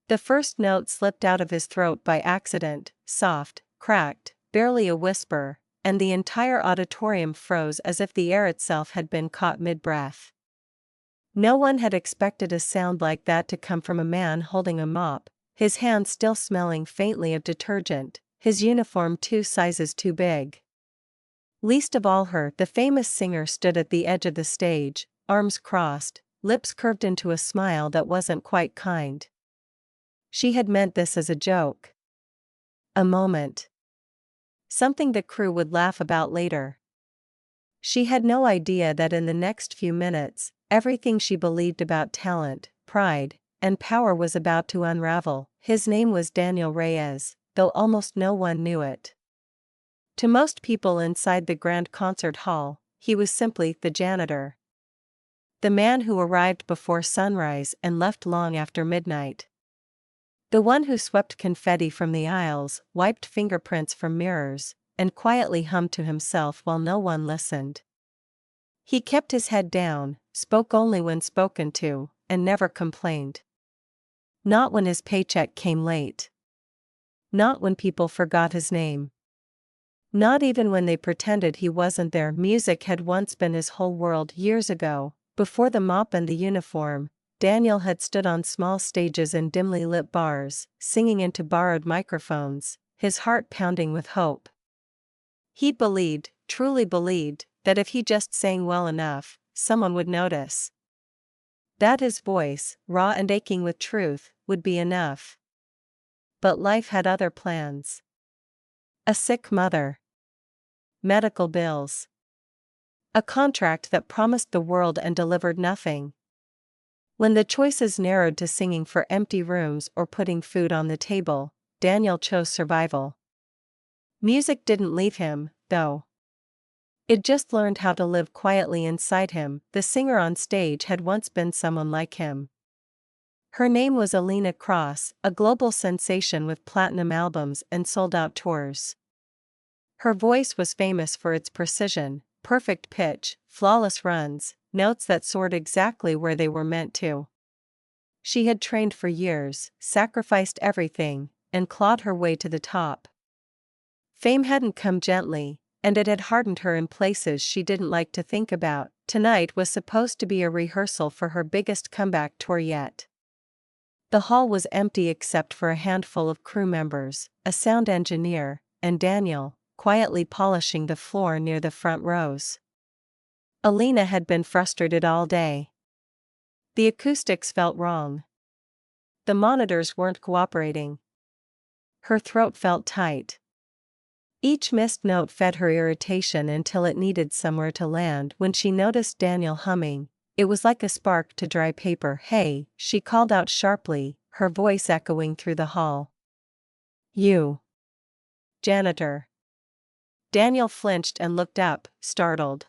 The first note slipped out of his throat by accident, soft, cracked, barely a whisper, and the entire auditorium froze as if the air itself had been caught mid-breath. No one had expected a sound like that to come from a man holding a mop, his hand still smelling faintly of detergent, his uniform 2 sizes too big. Least of all her, the famous singer stood at the edge of the stage, arms crossed, lips curved into a smile that wasn't quite kind. She had meant this as a joke. A moment. Something the crew would laugh about later. She had no idea that in the next few minutes, everything she believed about talent, pride, and power was about to unravel. His name was Daniel Reyes, though almost no one knew it. To most people inside the grand concert hall, he was simply the janitor. The man who arrived before sunrise and left long after midnight. The one who swept confetti from the aisles, wiped fingerprints from mirrors, and quietly hummed to himself while no one listened. He kept his head down, spoke only when spoken to, and never complained. Not when his paycheck came late. Not when people forgot his name. Not even when they pretended he wasn't there. Music had once been his whole world. Years ago, before the mop and the uniform, Daniel had stood on small stages in dimly lit bars, singing into borrowed microphones, his heart pounding with hope. He believed, truly believed, that if he just sang well enough, someone would notice. That his voice, raw and aching with truth, would be enough. But life had other plans. A sick mother. Medical bills. A contract that promised the world and delivered nothing. When the choices narrowed to singing for empty rooms or putting food on the table, Daniel chose survival. Music didn't leave him, though. It just learned how to live quietly inside him. The singer on stage had once been someone like him. Her name was Alina Cross, a global sensation with platinum albums and sold-out tours. Her voice was famous for its precision, perfect pitch, flawless runs, notes that soared exactly where they were meant to. She had trained for years, sacrificed everything, and clawed her way to the top. Fame hadn't come gently, and it had hardened her in places she didn't like to think about. Tonight was supposed to be a rehearsal for her biggest comeback tour yet. The hall was empty except for a handful of crew members, a sound engineer, and Daniel, quietly polishing the floor near the front rows. Alina had been frustrated all day. The acoustics felt wrong. The monitors weren't cooperating. Her throat felt tight. Each missed note fed her irritation until it needed somewhere to land. When she noticed Daniel humming, it was like a spark to dry paper. "Hey," she called out sharply, her voice echoing through the hall. "You. Janitor." Daniel flinched and looked up, startled.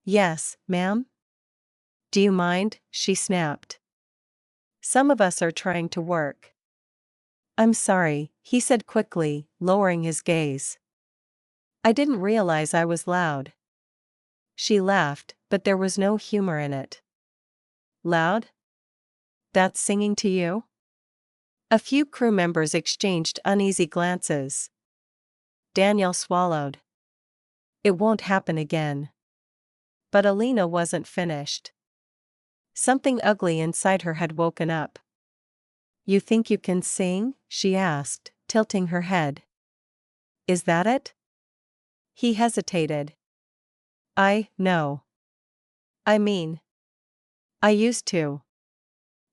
"Yes, ma'am?" "Do you mind?" she snapped. "Some of us are trying to work." "I'm sorry," he said quickly, lowering his gaze. "I didn't realize I was loud." She laughed, but there was no humor in it. "Loud? That's singing to you?" A few crew members exchanged uneasy glances. Daniel swallowed. "It won't happen again." But Alina wasn't finished. Something ugly inside her had woken up. "You think you can sing?" she asked, tilting her head. "Is that it?" He hesitated. No. I mean, I used to."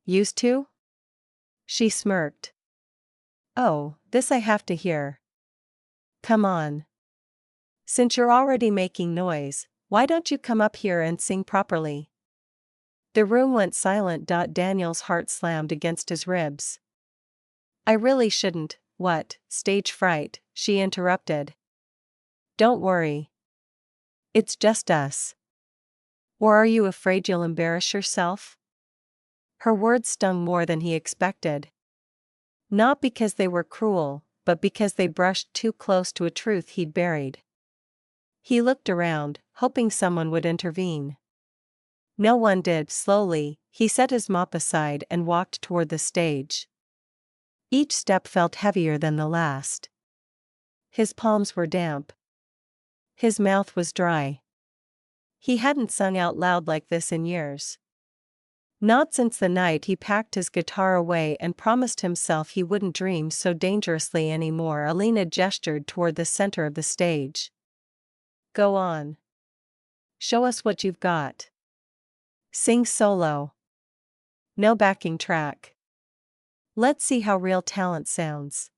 "Used to?" She smirked. "Oh, this I have to hear. Come on. Since you're already making noise, why don't you come up here and sing properly?" The room went silent. Daniel's heart slammed against his ribs. "I really shouldn't." "What, stage fright?" she interrupted. "Don't worry. It's just us." "Or are you afraid you'll embarrass yourself?" Her words stung more than he expected. Not because they were cruel, but because they brushed too close to a truth he'd buried. He looked around, hoping someone would intervene. No one did. Slowly, he set his mop aside and walked toward the stage. Each step felt heavier than the last. His palms were damp. His mouth was dry. He hadn't sung out loud like this in years. Not since the night he packed his guitar away and promised himself he wouldn't dream so dangerously anymore. Alina gestured toward the center of the stage. Go on. Show us what you've got. Sing solo. No backing track. Let's see how real talent sounds.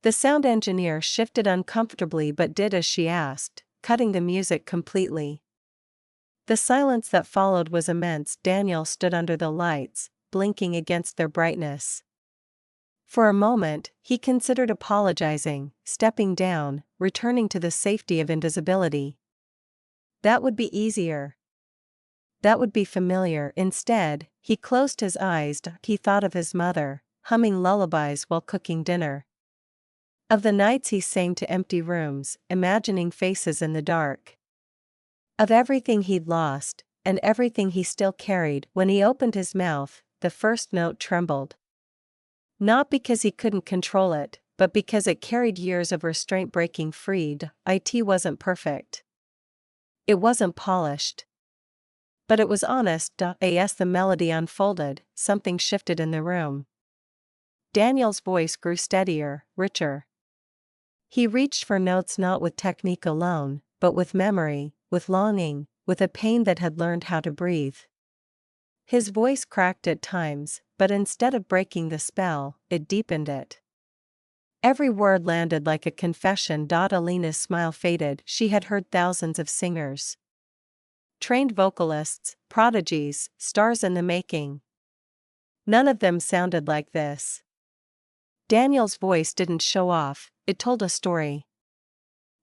The sound engineer shifted uncomfortably but did as she asked, cutting the music completely. The silence that followed was immense. Daniel stood under the lights, blinking against their brightness. For a moment, he considered apologizing, stepping down, returning to the safety of invisibility. That would be easier. That would be familiar. Instead, he closed his eyes. He thought of his mother, humming lullabies while cooking dinner. Of the nights he sang to empty rooms, imagining faces in the dark. Of everything he'd lost, and everything he still carried. When he opened his mouth, the first note trembled. Not because he couldn't control it, but because it carried years of restraint breaking free. It wasn't perfect. It wasn't polished. But it was honest. As the melody unfolded, something shifted in the room. Daniel's voice grew steadier, richer. He reached for notes not with technique alone, but with memory, with longing, with a pain that had learned how to breathe. His voice cracked at times, but instead of breaking the spell, it deepened it. Every word landed like a confession. Alina's smile faded. She had heard thousands of singers. Trained vocalists, prodigies, stars in the making. None of them sounded like this. Daniel's voice didn't show off, it told a story.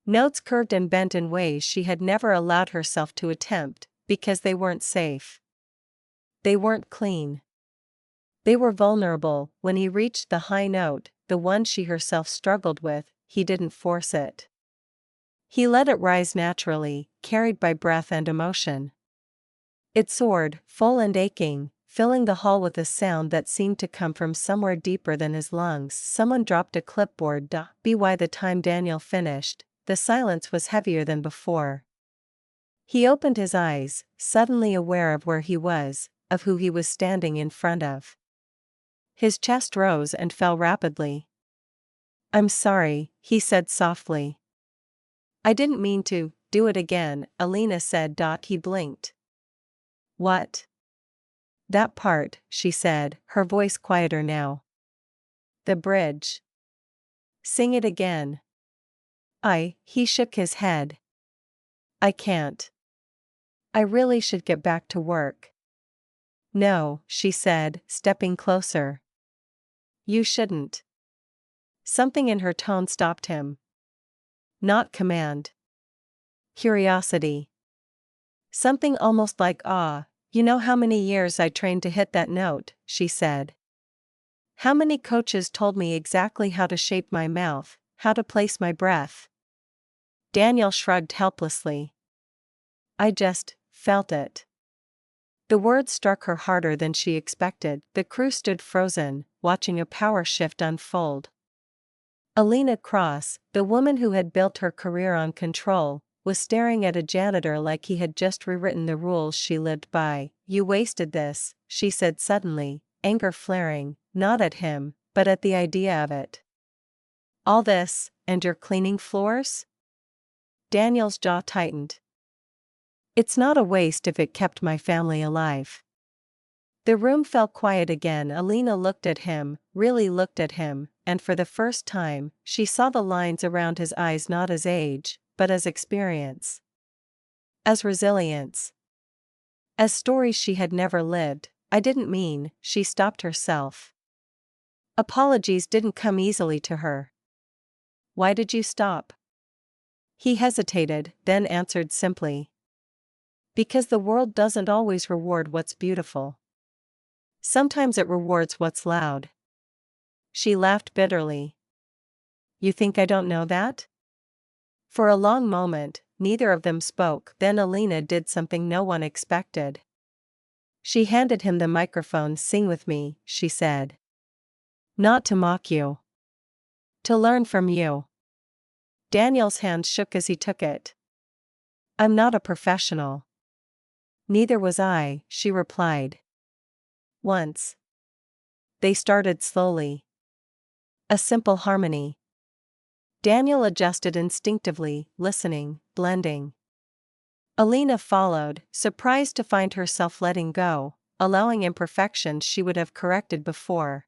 Notes curved and bent in ways she had never allowed herself to attempt, because they weren't safe. They weren't clean. They were vulnerable. When he reached the high note, the one she herself struggled with, he didn't force it. He let it rise naturally, carried by breath and emotion. It soared, full and aching, filling the hall with a sound that seemed to come from somewhere deeper than his lungs. Someone dropped a clipboard. By the time Daniel finished, the silence was heavier than before. He opened his eyes, suddenly aware of where he was, of who he was standing in front of. His chest rose and fell rapidly. I'm sorry, he said softly. I didn't mean to. Do it again, Alina said. He blinked. What? That part, she said, her voice quieter now. The bridge. Sing it again. He shook his head. I can't. I really should get back to work. No, she said, stepping closer. You shouldn't. Something in her tone stopped him. Not command. Curiosity. Something almost like awe. You know how many years I trained to hit that note, she said. How many coaches told me exactly how to shape my mouth, how to place my breath. Daniel shrugged helplessly. I just felt it. The words struck her harder than she expected. The crew stood frozen, watching a power shift unfold. Alina Cross, the woman who had built her career on control, was staring at a janitor like he had just rewritten the rules she lived by. You wasted this, she said suddenly, anger flaring, not at him, but at the idea of it. All this, and you're cleaning floors? Daniel's jaw tightened. It's not a waste if it kept my family alive. The room fell quiet again. Alina looked at him, really looked at him, and for the first time, she saw the lines around his eyes not as age, but as experience. As resilience. As stories she had never lived. I didn't mean, she stopped herself. Apologies didn't come easily to her. Why did you stop? He hesitated, then answered simply. Because the world doesn't always reward what's beautiful. Sometimes it rewards what's loud. She laughed bitterly. You think I don't know that? For a long moment, neither of them spoke. Then Alina did something no one expected. She handed him the microphone. Sing with me, she said. Not to mock you. To learn from you. Daniel's hand shook as he took it. I'm not a professional. Neither was I, she replied. Once. They started slowly. A simple harmony. Daniel adjusted instinctively, listening, blending. Alina followed, surprised to find herself letting go, allowing imperfections she would have corrected before.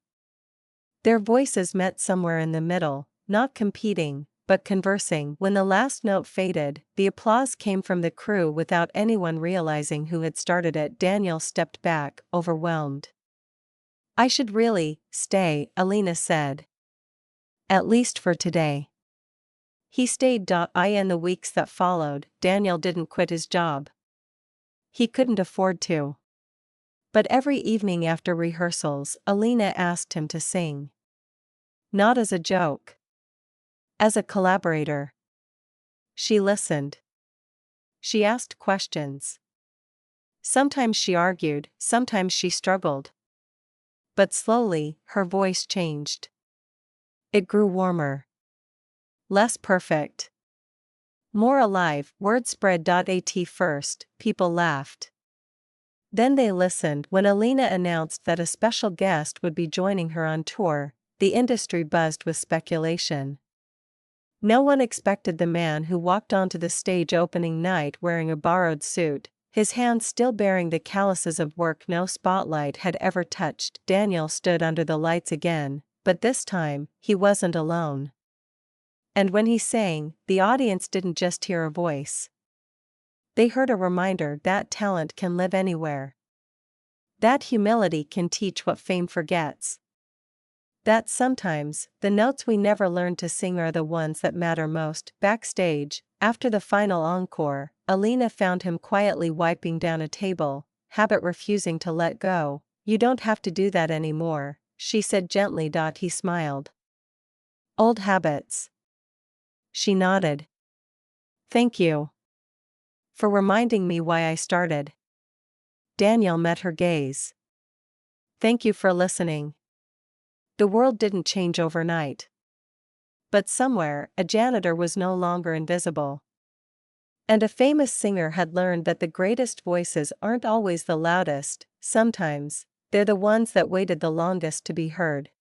Their voices met somewhere in the middle, not competing, but conversing. When the last note faded, the applause came from the crew without anyone realizing who had started it. Daniel stepped back, overwhelmed. I should really stay, Alina said. At least for today. He stayed. In the weeks that followed, Daniel didn't quit his job. He couldn't afford to. But every evening after rehearsals, Alina asked him to sing. Not as a joke. As a collaborator. She listened. She asked questions. Sometimes she argued, sometimes she struggled. But slowly, her voice changed. It grew warmer. Less perfect. More alive. Word spread. At first, people laughed. Then they listened when Alina announced that a special guest would be joining her on tour. The industry buzzed with speculation. No one expected the man who walked onto the stage opening night wearing a borrowed suit, his hands still bearing the calluses of work no spotlight had ever touched. Daniel stood under the lights again, but this time, he wasn't alone. And when he sang, the audience didn't just hear a voice. They heard a reminder that talent can live anywhere. That humility can teach what fame forgets. That sometimes, the notes we never learn to sing are the ones that matter most. Backstage, after the final encore, Alina found him quietly wiping down a table, habit refusing to let go. You don't have to do that anymore, she said gently. He smiled. Old habits. She nodded. Thank you. For reminding me why I started. Daniel met her gaze. Thank you for listening. The world didn't change overnight. But somewhere, a janitor was no longer invisible. And a famous singer had learned that the greatest voices aren't always the loudest, sometimes, they're the ones that waited the longest to be heard.